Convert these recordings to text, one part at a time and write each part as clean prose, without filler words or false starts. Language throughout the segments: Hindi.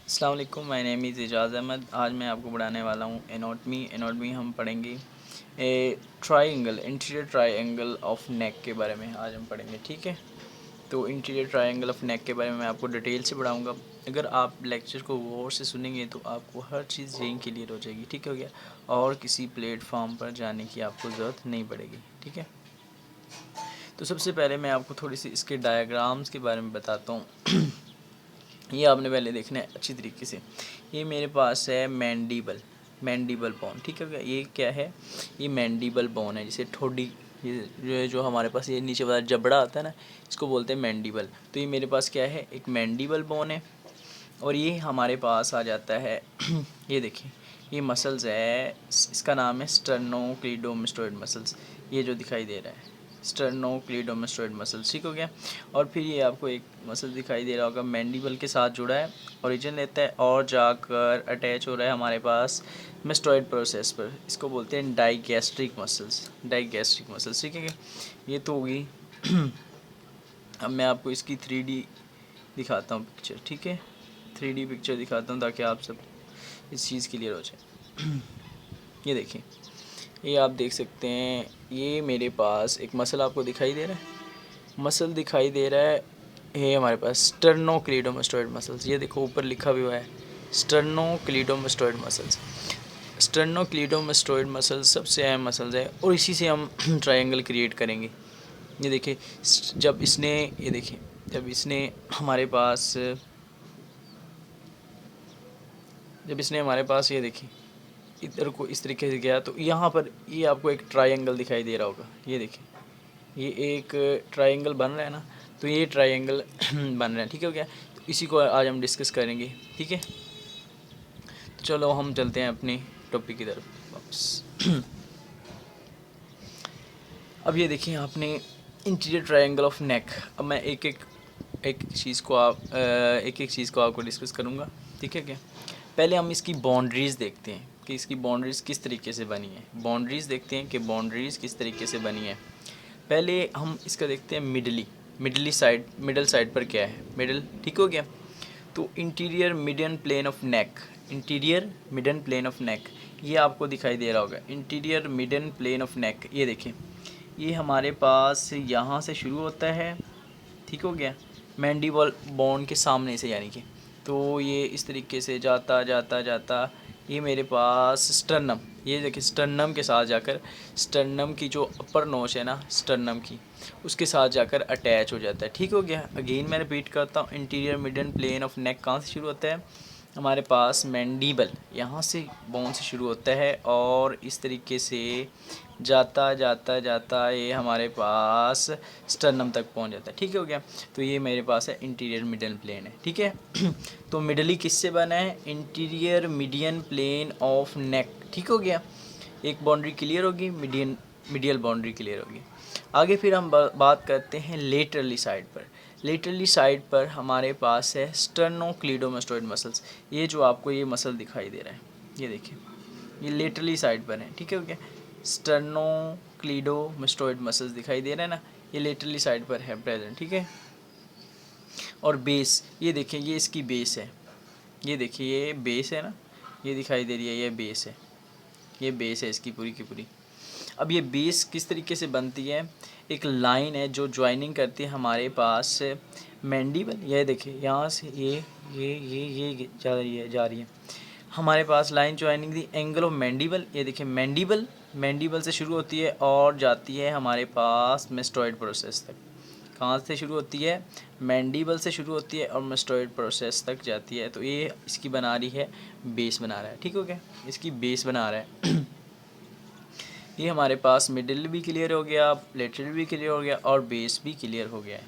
अस्सलाम वालेकुम, माय नेम इज़ एजाज़ अहमद। आज मैं आपको पढ़ाने वाला हूँ एनाटॉमी हम पढ़ेंगे ए triangle, interior triangle of neck के बारे में आज हम पढ़ेंगे। ठीक है, तो इंटीरियर ट्रायंगल ऑफ नेक के बारे में मैं आपको डिटेल से पढ़ाऊँगा। अगर आप लेक्चर को गौर से सुनेंगे तो आपको हर चीज़ यहीं क्लियर हो जाएगी। ठीक हो गया, और किसी प्लेटफॉर्म पर जाने की आपको ज़रूरत नहीं पड़ेगी। ठीक है, तो सबसे पहले मैं आपको थोड़ी सी इसके डायग्राम्स के बारे में बताता हूँ। ये आपने पहले देखना है अच्छी तरीके से। ये मेरे पास है मैंडिबल बोन। ठीक है, ये क्या है? ये मैंडिबल बोन है, जैसे ठोडी। ये जो हमारे पास ये नीचे वाला जबड़ा आता है ना, इसको बोलते हैं मैंडिबल। तो ये मेरे पास क्या है? एक मैंडिबल बोन है। और ये हमारे पास आ जाता है ये देखिए, ये मसल्स है, इसका नाम है स्टर्नोक्लीडोमास्टोइड मसल्स। ये जो दिखाई दे रहा है स्टर्नोक्लीडोमास्टोइड मसल्स। ठीक हो गया। और फिर ये आपको एक मसल दिखाई दे रहा होगा, मैंडिबल के साथ जुड़ा है, ओरिजिन लेता है और जाकर अटैच हो रहा है हमारे पास मेस्टोइड प्रोसेस पर। इसको बोलते हैं डाइगैस्ट्रिक मसल्स। ठीक है, ये तो होगी। अब मैं आपको इसकी 3D दिखाता हूँ पिक्चर। ठीक है, 3D पिक्चर दिखाता हूँ ताकि आप सब इस चीज़ क्लियर हो जाए। ये देखिए, ये आप देख सकते हैं, ये मेरे पास एक मसल आपको दिखाई दे रहा है। मसल दिखाई दे रहा है, ये हमारे पास स्टर्नोक्लीडोमास्टोइड मसल्स। ये देखो ऊपर लिखा भी हुआ है स्टर्नोक्लीडोमास्टोइड मसल्स। स्टर्नोक्लीडोमास्टोइड मसल्स सबसे अहम मसल्स है और इसी से हम ट्रायंगल क्रिएट करेंगे। ये देखिए, जब इसने ये देखिए जब इसने हमारे पास ये देखिए इधर को इस तरीके से गया, तो यहाँ पर ये आपको एक ट्रायंगल दिखाई दे रहा होगा। ये देखिए, ये एक ट्रायंगल बन रहा है ना, तो ये ट्रायंगल बन रहा है। ठीक हो गया, तो इसी को आज हम डिस्कस करेंगे। ठीक है, तो चलो हम चलते हैं अपने टॉपिक की तरफ वापस। अब ये देखिए आपने इंटीरियर ट्रायंगल ऑफ नेक। अब मैं एक एक चीज़ को आपको डिस्कस करूँगा। ठीक है क्या? पहले हम इसकी बाउंड्रीज़ देखते हैं कि इसकी बाउंड्रीज़ किस तरीके से बनी है। बाउंड्रीज़ देखते हैं कि बाउंड्रीज़ किस तरीके से बनी है। पहले हम इसका देखते हैं मिडल साइड पर क्या है, मिडल। ठीक हो गया, तो इंटीरियर मिडन प्लेन ऑफ नेक ये आपको दिखाई दे रहा होगा। इंटीरियर मिडन प्लेन ऑफ नेक, ये देखिए, ये हमारे पास यहाँ से शुरू होता है। ठीक हो गया, मैंडिबल बोन के सामने से, यानी कि तो ये इस तरीके से जाता जाता जाता ये मेरे पास स्टर्नम, ये देखिए स्टर्नम के साथ जाकर, स्टर्नम की जो अपर नोच है ना स्टर्नम की, उसके साथ जाकर अटैच हो जाता है। ठीक हो गया। अगेन मैं रिपीट करता हूँ, इंटीरियर मिडन प्लेन ऑफ नेक कहाँ से शुरू होता है? हमारे पास मैंडिबल यहाँ से बोन से शुरू होता है और इस तरीके से जाता जाता जाता ये हमारे पास स्टर्नम तक पहुंच जाता है। ठीक हो गया, तो ये मेरे पास है इंटीरियर मिडल प्लेन है। ठीक है, तो मिडली किससे बना है? Anterior median plane of neck. ठीक हो गया, एक बाउंड्री क्लियर होगी, मीडियल बाउंड्री क्लियर होगी। आगे फिर हम बात करते हैं लेटरली साइड पर। लेटरली साइड पर हमारे पास है स्टर्नोक्लीडोमास्टोइड मसल्स। ये जो आपको ये मसल दिखाई दे रहा है, ये देखिए, ये लेटरली साइड पर है। ठीक है क्या? स्टर्नोक्लीडोमास्टोइड मसल्स दिखाई दे रहे हैं ना, ये लेटरली साइड पर है प्रेजेंट। ठीक है, और बेस, ये देखिए, ये इसकी बेस है। ये देखिए, ये बेस है ना, ये दिखाई दे रही है, ये बेस है, ये बेस है इसकी पूरी की पूरी। अब ये बेस किस तरीके से बनती है? एक लाइन है जो ज्वाइनिंग करती है हमारे पास मैंडिबल। ये देखिए, यहाँ से ये जा रही है हमारे पास line joining the angle of mandible. ये देखिए, मैंडिबल से शुरू होती है और जाती है हमारे पास मेस्टोइड प्रोसेस तक। कहाँ से शुरू होती है? मैंडिबल से शुरू होती है और मेस्टोइड प्रोसेस तक जाती है। तो ये इसकी बना रही है, बेस बना रहा है। ठीक हो गया, इसकी बेस बना रहा है। ये हमारे पास मिडिल भी क्लियर हो गया, लेटरल भी क्लियर हो गया और बेस भी क्लियर हो गया है।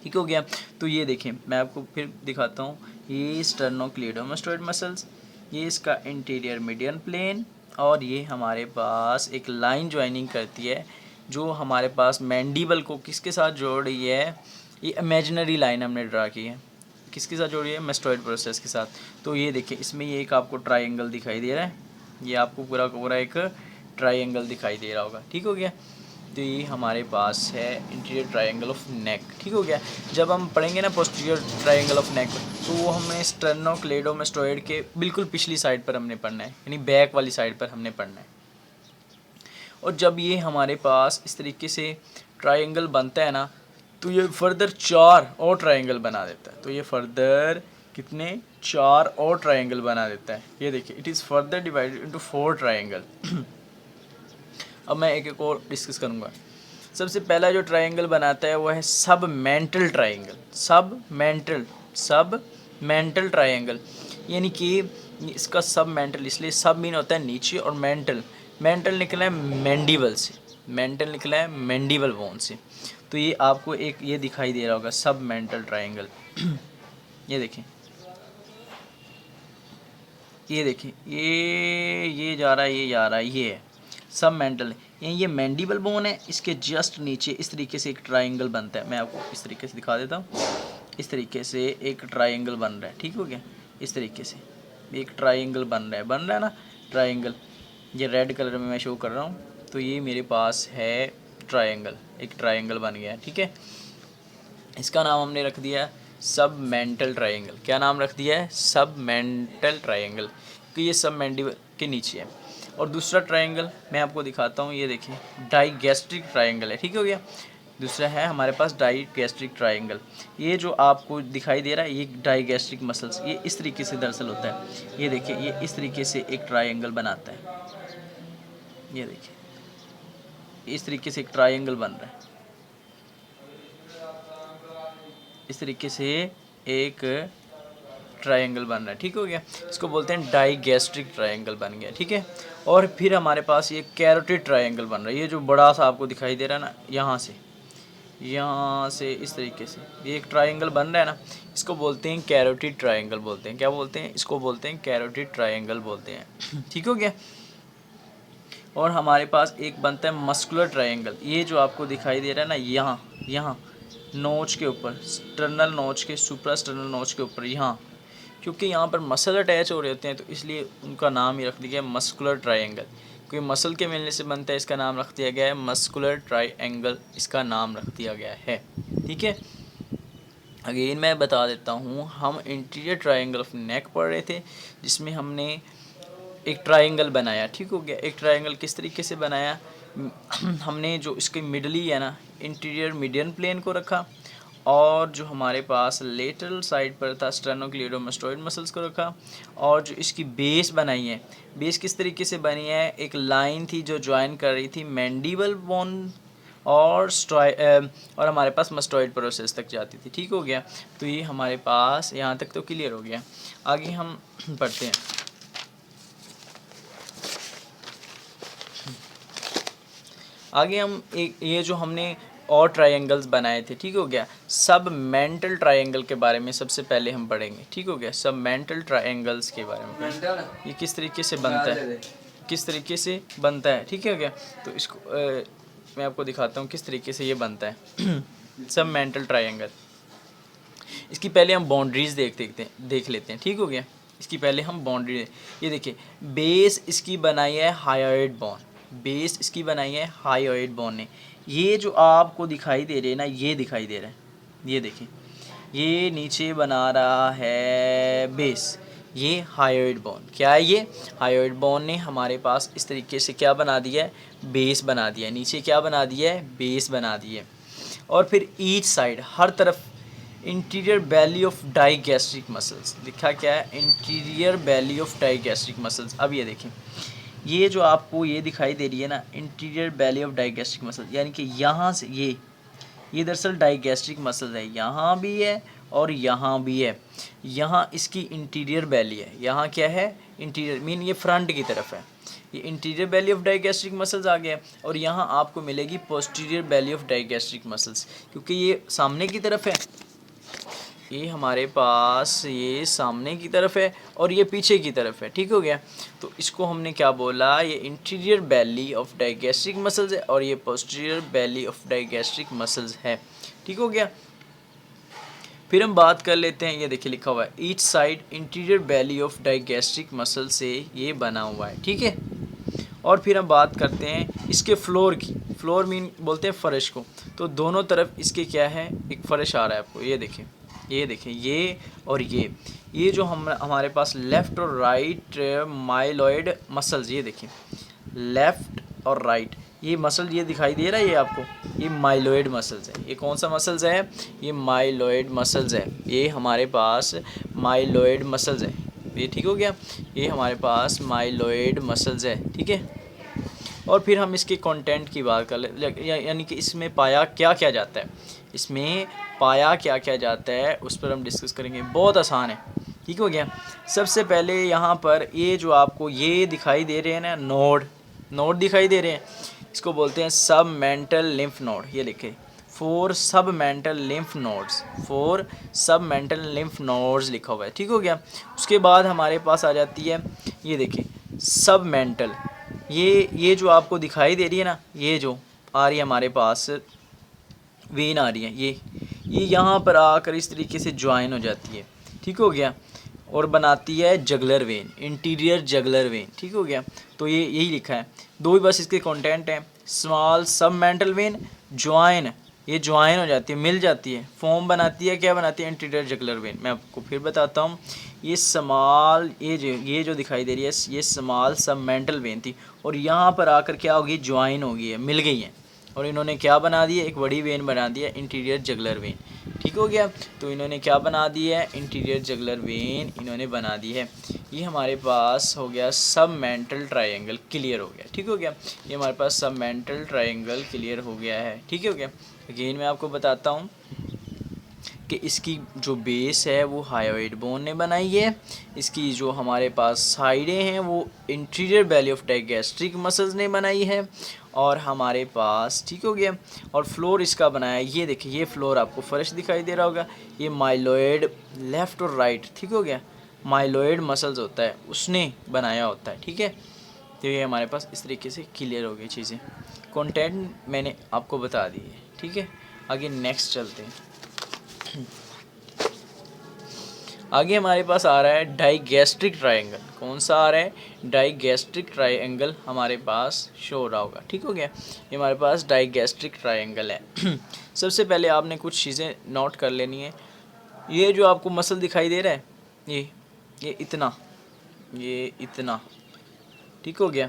ठीक हो गया, तो ये देखें, मैं आपको फिर दिखाता हूँ। ये स्टर्नोक्लीडोमास्टोइड मसल्स, ये इसका इंटीरियर मीडियन प्लेन, और ये हमारे पास एक लाइन ज्वाइनिंग करती है जो हमारे पास मैंडिबल को किसके साथ जोड़ रही है? ये इमेजिनरी लाइन हमने ड्रा की है, किसके साथ जोड़ी है? मेस्टोइड प्रोसेस के साथ। तो ये देखिए, इसमें ये एक आपको ट्राइंगल दिखाई दे रहा है, ये आपको पूरा का पूरा एक ट्राइंगल दिखाई दे रहा होगा। ठीक हो गया, तो ये हमारे पास है इंटीरियर ट्रायंगल ऑफ नेक। ठीक हो गया। जब हम पढ़ेंगे ना पोस्टीरियर ट्रायंगल ऑफ नेक, तो वो हमें स्टर्नोक्लेडोमास्टोइड के बिल्कुल पिछली साइड पर हमने पढ़ना है, यानी बैक वाली साइड पर हमने पढ़ना है। और जब ये हमारे पास इस तरीके से ट्रायंगल बनता है ना, तो ये फर्दर 4 और ट्रायंगल बना देता है। तो ये फर्दर कितने 4 और ट्रायंगल बना देता है। ये देखिए, it is further divided into 4 triangle. अब मैं एक एक और डिस्कस करूँगा। सबसे पहला जो ट्रायंगल बनाता है वो है सबमेंटल ट्रायंगल। सबमेंटल ट्रायंगल, यानी कि इसका सबमेंटल, इसलिए सब मीन होता है नीचे, और मेंटल निकला है मैंडिबल से, मेंटल निकला है मैंडिबल बोन से। तो ये आपको एक ये दिखाई दे रहा होगा सबमेंटल ट्रायंगल। ये देखें, ये देखिए, ये जा रहा है, ये जा रहा है, ये है सबमेंटल। ये मैंडिबल बोन है, इसके जस्ट नीचे इस तरीके से एक ट्रायंगल बनता है। मैं आपको इस तरीके से दिखा देता हूँ। इस तरीके से एक ट्रायंगल बन रहा है। ठीक हो गया। इस तरीके से एक ट्रायंगल बन रहा है ना ट्रायंगल। ये रेड कलर में मैं शो कर रहा हूँ। तो ये मेरे पास है ट्रायंगल, एक ट्रायंगल बन गया है। ठीक है, इसका नाम हमने रख दिया है सबमेंटल ट्रायंगल। क्या नाम रख दिया है? सबमेंटल ट्रायंगल, क्योंकि ये सबमेंडिबल के नीचे है। और दूसरा ट्रायंगल मैं आपको दिखाता हूँ। ये देखिए, डाइगैस्ट्रिक ट्रायंगल है। ठीक हो गया। दूसरा है हमारे पास डाइगैस्ट्रिक ट्रायंगल। ये जो आपको दिखाई दे रहा है, ये डाइगैस्ट्रिक मसल्स, ये इस तरीके से दरअसल होता है। ये देखिए, ये इस तरीके से एक ट्रायंगल बनाता है। ये देखिए, इस तरीके से एक ट्रायंगल बन रहा है। इस तरीके से एक ट्रायंगल बन रहा है। ठीक हो गया। इसको बोलते हैं डाइगैस्ट्रिक ट्रायंगल बन गया। ठीक है। और फिर हमारे पास ये कैरोटिड ट्रायंगल बन रहा है। ये जो बड़ा सा आपको दिखाई दे रहा है ना, यहाँ से इस तरीके से ये एक ट्रायंगल बन रहा है ना, इसको बोलते हैं कैरोटिड ट्रायंगल बोलते हैं। क्या बोलते हैं? इसको बोलते हैं कैरोटिड ट्रायंगल बोलते हैं। ठीक हो गया। और हमारे पास एक बनता है मस्कुलर ट्रायंगल। ये जो आपको दिखाई दे रहा है ना, यहाँ नोच के ऊपर, स्टर्नल नोच के, सुप्रास्टर्नल नोच के ऊपर, यहाँ, क्योंकि यहाँ पर मसल अटैच हो रहे होते हैं, तो इसलिए उनका नाम ही रख दिया है मस्कुलर ट्रायंगल। क्योंकि मसल के मिलने से बनता है, इसका नाम रख दिया गया है मस्कुलर ट्रायंगल, इसका नाम रख दिया गया है। ठीक है। अगेन मैं बता देता हूँ, हम इंटीरियर ट्रायंगल ऑफ नेक पढ़ रहे थे, जिसमें हमने एक ट्रायंगल बनाया। ठीक हो गया। एक ट्रायंगल किस तरीके से बनाया? हमने जो इसके मिडली है ना, इंटीरियर मीडियन प्लेन को रखा, और जो हमारे पास लेटरल साइड पर था स्टेर्नोक्लेडोमास्टोइड मसल्स को रखा, और जो इसकी बेस बनाई है, बेस किस तरीके से बनी है? एक लाइन थी जो ज्वाइन कर रही थी मैंडिबल बोन और हमारे पास मस्टोइड प्रोसेस तक जाती थी। ठीक हो गया। तो ये हमारे पास यहाँ तक तो क्लियर हो गया। आगे हम पढ़ते हैं। आगे हम ये जो हमने और ट्रायंगल्स बनाए थे। ठीक हो गया। सबमेंटल ट्रायंगल के बारे में सबसे पहले हम पढ़ेंगे। ठीक हो गया। सबमेंटल ट्रायंगल्स के बारे में, ये किस तरीके से बनता है, किस तरीके से बनता है। ठीक हो गया। तो इसको मैं आपको दिखाता हूँ किस तरीके से ये बनता है। सबमेंटल ट्रायंगल, इसकी पहले हम बाउंड्रीज देख लेते हैं। ठीक हो गया। इसकी पहले हम बाउंड्री, ये देखिए, बेस इसकी बनाई है हायोइड बोन, बेस इसकी बनाई है हायोइड बोन ने। ये जो आपको दिखाई दे रहे हैं ना, ये दिखाई दे रहा है, ये देखिए, ये नीचे बना रहा है बेस, ये हायोइड बोन। क्या है ये? हायोइड बोन ने हमारे पास इस तरीके से क्या बना दिया है? बेस बना दिया है। नीचे क्या बना दिया है? बेस बना दिया है। और फिर ईच साइड, हर तरफ, anterior belly of digastric muscles लिखा। क्या है? Anterior belly of digastric muscles. अब ये देखें, ये जो आपको ये दिखाई दे रही है ना, anterior belly of digastric muscles, यानी कि यहाँ से ये दरअसल डाइगैस्ट्रिक मसल्स है, यहाँ भी है और यहाँ भी है। यहाँ इसकी इंटीरियर बैली है, यहाँ क्या है? इंटीरियर मीन ये फ्रंट की तरफ है, ये anterior belly of digastric muscles आ गया। और यहाँ आपको मिलेगी posterior belly of digastric muscles, क्योंकि ये सामने की तरफ है, ये हमारे पास ये सामने की तरफ है और ये पीछे की तरफ है। ठीक हो गया। तो इसको हमने क्या बोला? ये anterior belly of digastric muscles है और ये posterior belly of digastric muscles है। ठीक हो गया। फिर हम बात कर लेते हैं, ये देखिए लिखा हुआ है each side anterior belly of digastric muscle से ये बना हुआ है। ठीक है। और फिर हम बात करते हैं इसके फ्लोर की। फ्लोर मीन बोलते हैं फर्श को। तो दोनों तरफ इसके क्या है, एक फर्श आ रहा है आपको, ये देखें, ये देखें, ये और ये जो हमारे पास लेफ़्ट और राइट माइलॉइड मसल्स, ये देखें लेफ़्ट और राइट, ये मसल ये दिखाई दे रहा है ये आपको, ये माइलॉइड मसल्स है। ये कौन सा मसल्स है, ये माइलॉइड मसल्स है, ये हमारे पास माइलॉइड मसल्स है। ये ठीक हो गया, ये हमारे पास माइलॉइड मसल्स है, ठीक है। और फिर हम इसके कंटेंट की बात कर ले, यानी कि इसमें पाया क्या क्या जाता है, इसमें पाया क्या क्या जाता है उस पर हम डिस्कस करेंगे। बहुत आसान है, ठीक हो गया। सबसे पहले यहाँ पर ये जो आपको ये दिखाई दे रहे हैं ना, नोड दिखाई दे रहे हैं, इसको बोलते हैं सब मेंटल लिम्फ नोड। ये लिखे 4 सब मेंटल लिम्फ नोड्स, 4 सब मेंटल लिम्फ नोड्स लिखा हुआ है, ठीक हो गया। उसके बाद हमारे पास आ जाती है, ये देखिए सब मेंटल, ये जो आपको दिखाई दे रही है ना, ये जो आ रही है हमारे पास वेन आ रही है, ये यहाँ पर आकर इस तरीके से ज्वाइन हो जाती है, ठीक हो गया, और बनाती है juggler when, interior juggler when, ठीक हो गया। तो ये यही लिखा है, दो ही बस इसके कंटेंट हैं, स्मॉल सब मेंटल वेन ज्वाइन, ये ज्वाइन हो जाती है, मिल जाती है, फॉर्म बनाती है, क्या बनाती है, इंटीरियर जगलर वेन। मैं आपको फिर बताता हूँ, ये स्मॉल, ये जो दिखाई दे रही है, ये स्मॉल सब मेंटल वेन थी, और यहाँ पर आकर क्या होगी, ज्वाइन हो गई है, मिल गई है, और इन्होंने क्या बना दी है, एक बड़ी वेन बना दी है, इंटीरियर जगलर वेन, ठीक हो गया। तो इन्होंने क्या बना दी है, इंटीरियर जगलर वेन इन्होंने बना दी है। ये हमारे पास हो गया सब मेंटल ट्रायंगल क्लियर हो गया, ठीक हो गया। ये हमारे पास सब मेंटल ट्रायंगल क्लियर हो गया है, ठीक हो गया। अगेन मैं आपको बताता हूँ कि इसकी जो बेस है वो हायोइड बोन ने बनाई है, इसकी जो हमारे पास साइडें हैं वो anterior belly of digastric muscles ने बनाई है, और हमारे पास, ठीक हो गया, और फ्लोर इसका बनाया है, ये देखिए, ये फ्लोर आपको फर्श दिखाई दे रहा होगा, ये माइलॉइड लेफ़्ट और राइट, ठीक हो गया, माइलॉइड मसल्स होता है उसने बनाया होता है, ठीक है। तो ये हमारे पास इस तरीके से क्लियर हो गई चीज़ें, कंटेंट मैंने आपको बता दी है, ठीक है। आगे नेक्स्ट चलते हैं। आगे हमारे पास आ रहा है डाइगैस्ट्रिक ट्रायंगल। कौन सा आ रहा है, डाइगैस्ट्रिक ट्रायंगल हमारे पास शो हो रहा होगा, ठीक हो गया। ये हमारे पास डाइगैस्ट्रिक ट्रायंगल है। सबसे पहले आपने कुछ चीज़ें नोट कर लेनी है। ये जो आपको मसल दिखाई दे रहा है, ये इतना, ठीक हो गया,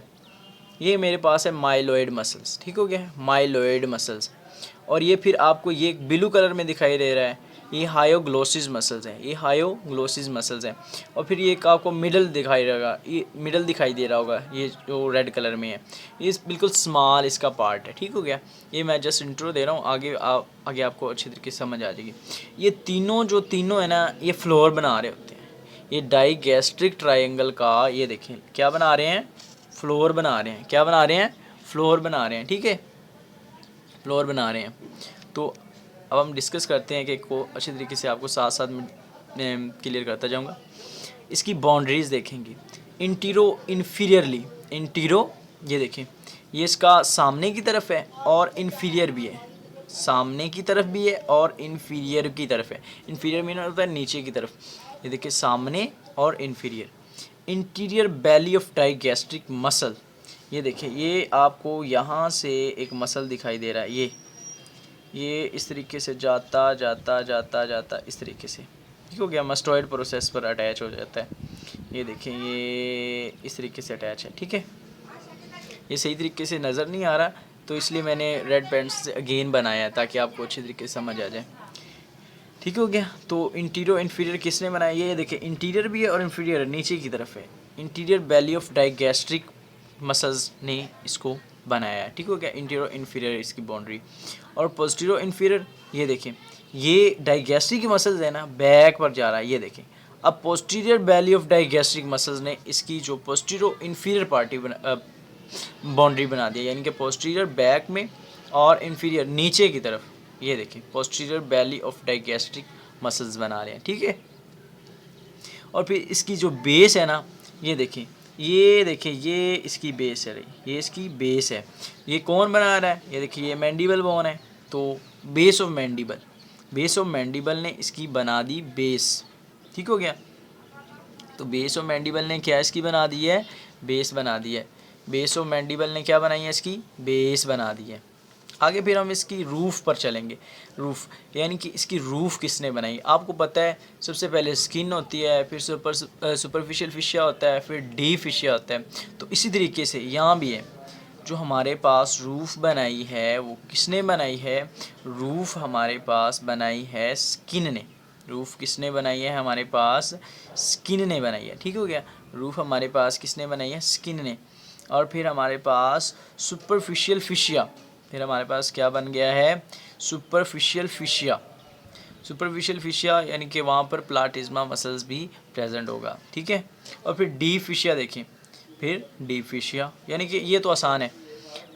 ये मेरे पास है माइलॉइड मसल्स, ठीक हो गया, माइलॉइड मसल्स। और ये फिर आपको ये ब्लू कलर में दिखाई दे रहा है, ये हायोग्लोसिस मसल्स हैं, ये हायोग्लोसिस मसल्स हैं। और फिर ये एक आपको मिडल दिखाई रहेगा, ये मिडल दिखाई दे रहा होगा, ये जो रेड कलर में है, ये बिल्कुल स्मॉल इसका पार्ट है, ठीक हो गया। ये मैं जस्ट इंट्रो दे रहा हूँ, आगे आपको अच्छी तरीके से समझ आ जाएगी। ये तीनों है ना, ये फ्लोर बना रहे होते हैं। ये डाइगैस्ट्रिक ट्रायंगल का, ये देखें क्या बना रहे हैं, फ्लोर बना रहे हैं, क्या बना रहे हैं, फ्लोर बना रहे हैं, ठीक है, फ्लोर बना रहे हैं। तो अब हम डिस्कस करते हैं कि को अच्छी तरीके से आपको साथ साथ में क्लियर करता जाऊंगा। इसकी बाउंड्रीज़ देखेंगे, इंटीरो, ये देखें, ये इसका सामने की तरफ है और इन्फीरियर भी है, सामने की तरफ भी है और इन्फीरियर की तरफ है। इन्फीरियर मीन होता है नीचे की तरफ, ये देखिए सामने और inferior. Anterior belly of digastric muscle, ये देखिए, ये आपको यहाँ से एक मसल दिखाई दे रहा है, ये इस तरीके से जाता इस तरीके से, ठीक हो गया, मस्टॉइड प्रोसेस पर अटैच हो जाता है। ये देखें, ये इस तरीके से अटैच है, ठीक है। ये सही तरीके से नज़र नहीं आ रहा, तो इसलिए मैंने रेड पेंसिल से अगेन बनाया है ताकि आपको अच्छी तरीके से समझ आ जाए, ठीक हो गया। तो इंटीरियर इन्फीरियर किसने बनाया, ये देखिए इंटीरियर भी है और इन्फीरियर नीचे की तरफ है। Anterior belly of digastric muscles ने इसको बनाया है, ठीक हो गया, इंटीरियर इन्फीरियर इसकी बाउंड्री। और पोस्टीरियर इन्फीरियर, ये देखें, ये डाइगैस्ट्रिक मसल्स है ना, बैक पर जा रहा है, ये देखें। अब posterior belly of digastric muscles ने इसकी जो पोस्टीरियर इन्फीरियर बाउंड्री बना दी, यानी कि पोस्टीरियर बैक में और इन्फीरियर नीचे की तरफ, ये देखें posterior belly of digastric muscles बना रहे हैं, ठीक है। और फिर इसकी जो बेस है ना, ये देखें, ये इसकी बेस है, ये इसकी बेस है। ये कौन बना रहा है, ये देखिए, ये मैंडिबल बोन है, तो बेस ऑफ मैंडिबल ने इसकी बना दी बेस, ठीक हो गया। तो बेस ऑफ मैंडिबल ने क्या इसकी बना दी है, बेस बना दी है। बेस ऑफ मैंडिबल ने क्या बनाई है, इसकी बेस बना दी है, आगे फिर हम इसकी रूफ़ पर चलेंगे। रूफ़ यानी कि इसकी रूफ़ किसने बनाई। आपको पता है सबसे पहले स्किन होती है, फिर सुपरफिशियल फिशिया होता है, फिर डीप फिशिया होता है। तो इसी तरीके से यहाँ भी है, जो हमारे पास रूफ़ बनाई है वो किसने बनाई है। रूफ़ हमारे पास बनाई है स्किन ने। रूफ़ किसने बनाई है, हमारे पास स्किन ने बनाई है। ठीक हो गया, रूफ़ हमारे पास किसने बनाई है, स्किन ने। और फिर हमारे पास सुपरफिशियल फिशिया, फिर हमारे पास क्या बन गया है, सुपरफिशियल फिशिया। सुपरफिशियल फिशिया यानी कि वहाँ पर प्लाटिज्मा मसल्स भी प्रेजेंट होगा। ठीक है। और फिर डीप फिशिया देखें, फिर डीप फिशिया यानी कि ये तो आसान है,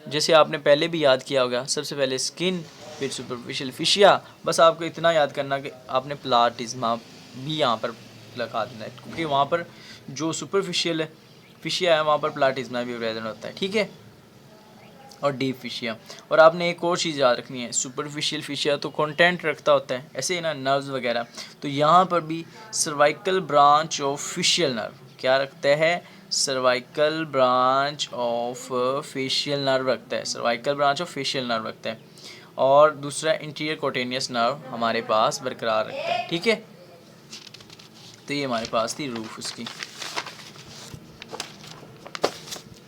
जैसे आपने पहले भी याद किया होगा, सबसे पहले स्किन फिर सुपरफिशियल फिशिया। बस आपको इतना याद करना कि आपने प्लाटिज्मा भी यहाँ पर लगा देना है, क्योंकि वहाँ पर जो सुपरफिशियल फिशिया है वहाँ पर प्लाटिज्मा भी प्रेजेंट होता है। ठीक है। और डीप फिशिया। और आपने एक और चीज़ याद रखनी है, सुपरफिशियल फिशिया तो कंटेंट रखता होता है ऐसे ही ना, नर्व्स वगैरह। तो यहाँ पर भी cervical branch of facial nerve क्या रखता है, cervical branch of facial nerve रखता है, cervical branch of facial nerve रखता है। और दूसरा इंटीरियर कोटेनियस नर्व हमारे पास बरकरार रखता है। ठीक है। तो ये हमारे पास थी रूफ उसकी।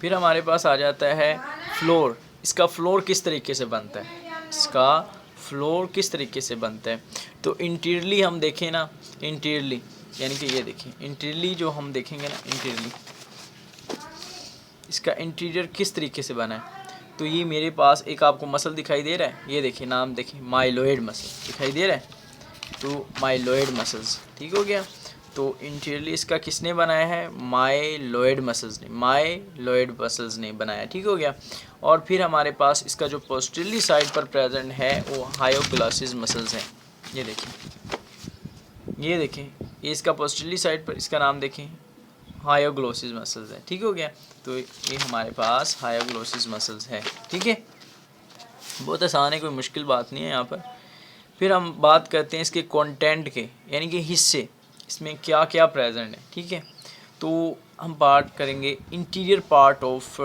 फिर हमारे पास आ जाता है फ्लोर। इसका फ्लोर किस तरीके से बनता है, इसका फ्लोर किस तरीके से बनता है। तो इंटीरियरली हम देखें ना, इंटीरियरली यानी कि ये देखिए इंटीरियरली जो हम देखेंगे ना, इंटीरियरली इसका इंटीरियर किस तरीके से बना है। तो ये मेरे पास एक आपको मसल दिखाई दे रहा है, ये देखिए नाम देखिए, माइलोइड मसल दिखाई दे रहा है। तो माइलोइड मसल्स, ठीक हो गया। तो इंटीरियरली इसका किसने बनाया है, माइलोइड मसल्स ने, माइलोइड मसल्स ने बनाया। ठीक हो गया। और फिर हमारे पास इसका जो पोस्टीरियरली साइड पर प्रेजेंट है वो हायोग्लॉसिस मसल्स हैं। ये देखें, ये देखें, ये इसका पोस्टीरियरली साइड पर, इसका नाम देखें, हायोग्लॉसिस मसल्स है। ठीक हो गया। तो ये हमारे पास हायोग्लॉसिस मसल्स है। ठीक है, बहुत आसान है, कोई मुश्किल बात नहीं है यहाँ पर। फिर हम बात करते हैं इसके कंटेंट के, यानी कि हिस्से, इसमें क्या क्या प्रेजेंट है। ठीक है। तो हम बात करेंगे इंटीरियर पार्ट ऑफ,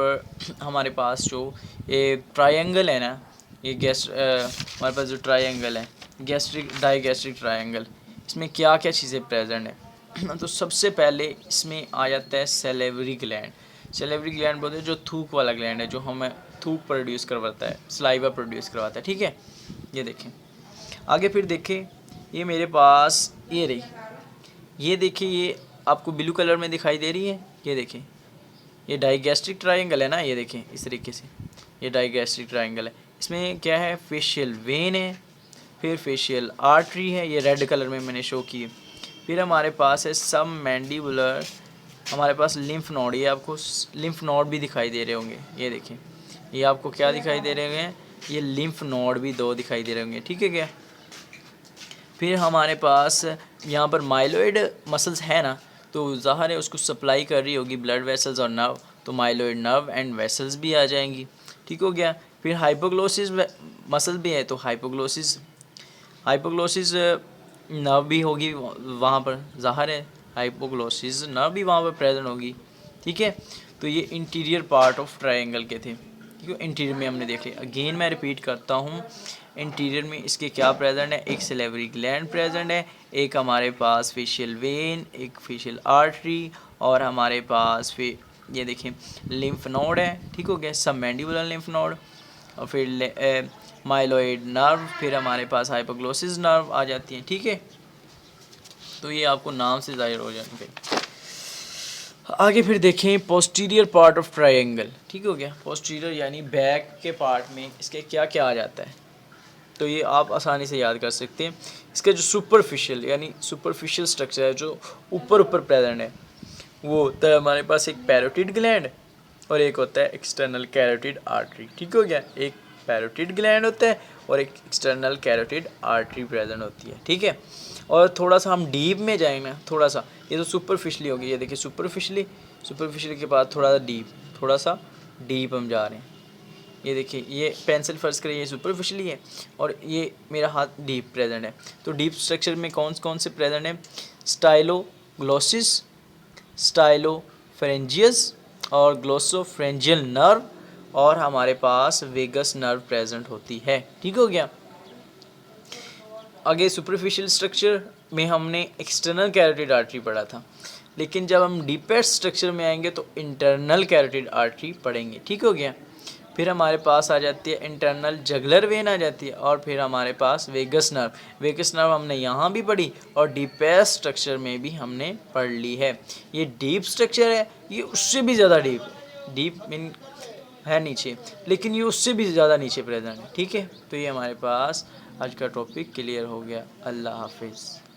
हमारे पास जो ये ट्रायंगल है ना, ये हमारे पास जो ट्रायंगल है, गैस्ट्रिक डाइगैस्ट्रिक ट्रायंगल, इसमें क्या क्या चीज़ें प्रेजेंट है। तो सबसे पहले इसमें आ जाता है सेलेवरी ग्लैंड। सेलेवरी ग्लैंड बोलते हैं जो थूक वाला ग्लैंड है, जो हमें थूक प्रोड्यूस करवाता है, सलाइवा प्रोड्यूस करवाता है। ठीक है। ये देखें, आगे फिर देखें, ये मेरे पास ये रही, ये देखिए, ये आपको ब्लू कलर में दिखाई दे रही है, ये देखिए, ये डाइगैस्ट्रिक ट्रायंगल है ना, ये देखें इस तरीके से, ये डाइगैस्ट्रिक ट्रायंगल है। इसमें क्या है, फेशियल वेन है, फिर फेशियल आर्टरी है, ये रेड कलर में मैंने शो की है। फिर हमारे पास है सब मैंडिबुलर, हमारे पास लिम्फ नोड, ये आपको लिम्फ नोड भी दिखाई दे रहे होंगे, ये देखिए, ये आपको क्या दिखाई दे रहे होंगे, ये लिम्फ नोड भी दो दिखाई दे रहे होंगे। ठीक है क्या। फिर हमारे पास यहाँ पर माइलोइड मसल्स है ना, तो ज़ाहिर है उसको सप्लाई कर रही होगी ब्लड वेसल्स और नर्व, तो माइलोइड नर्व एंड वेसल्स भी आ जाएंगी। ठीक हो गया। फिर हाइपोग्लोसिस मसल भी है, तो हाइपोग्लोसिस नर्व भी होगी वहाँ पर, ज़ाहिर है हाइपोग्लोसिस नर्व भी वहाँ पर प्रेजेंट होगी। ठीक है। तो ये इंटीरियर पार्ट ऑफ ट्रायंगल के थे। ठीक है, इंटीरियर में हमने देख लिया। अगेन मैं रिपीट करता हूँ, इंटीरियर में इसके क्या प्रेजेंट है, एक सेलेवरी ग्लैंड प्रेजेंट है, एक हमारे पास फेशियल वेन, एक फेशियल आर्टरी, और हमारे पास फिर ये देखिए लिम्फ नोड है। ठीक हो गया, सब मैंडिबुलर लिम्फ नोड, और फिर माइलोइड नर्व, फिर हमारे पास हाइपोग्लोसिस नर्व आ जाती हैं। ठीक है। तो ये आपको नाम से जाहिर हो जाएंगे। आगे फिर देखें पोस्टीरियर पार्ट ऑफ ट्रायंगल। ठीक हो गया, पोस्टीरियर यानी बैक के पार्ट में इसके क्या क्या आ जाता है, तो ये आप आसानी से याद कर सकते हैं। इसका जो सुपरफिशियल यानी सुपरफिशियल स्ट्रक्चर है, जो ऊपर प्रेजेंट है, वो होता है हमारे पास एक पैरोटिड ग्लैंड और एक होता है एक्सटर्नल कैरोटिड आर्टरी। ठीक हो गया, एक पैरोटिड ग्लैंड होता है और एक एक्सटर्नल कैरोटिड आर्टरी प्रेजेंट होती है। ठीक है। और थोड़ा सा हम डीप में जाएंगे ना, थोड़ा सा, ये तो सुपरफिशली होगी, ये देखिए सुपरफिशली के बाद थोड़ा सा डीप हम जा रहे हैं। ये देखिए, ये पेंसिल फर्स्ट करिए, ये सुपरफिशली है और ये मेरा हाथ डीप प्रेजेंट है। तो डीप स्ट्रक्चर में कौन कौन से प्रेजेंट है, स्टाइलोग्लोसिस, स्टाइलोफेरेंजियस और ग्लोसोफ्रेंजियल नर्व और हमारे पास वेगस नर्व प्रेजेंट होती है। ठीक हो गया। आगे सुपरफिशियल स्ट्रक्चर में हमने एक्सटर्नल कैरोटिड आर्टरी पढ़ा था, लेकिन जब हम डीपेस्ट स्ट्रक्चर में आएंगे तो इंटरनल कैरोटिड आर्टरी पढ़ेंगे। ठीक हो गया। फिर हमारे पास आ जाती है इंटरनल जगलर वेन आ जाती है, और फिर हमारे पास वेगस नर्व। वेगस नर्व हमने यहाँ भी पढ़ी और डीपेस्ट स्ट्रक्चर में भी हमने पढ़ ली है। ये डीप स्ट्रक्चर है, ये उससे भी ज़्यादा डीप है। डीप मीन है नीचे, लेकिन ये उससे भी ज़्यादा नीचे प्रेजेंट है। ठीक है, तो ये हमारे पास आज का टॉपिक क्लियर हो गया। अल्लाह हाफिज़।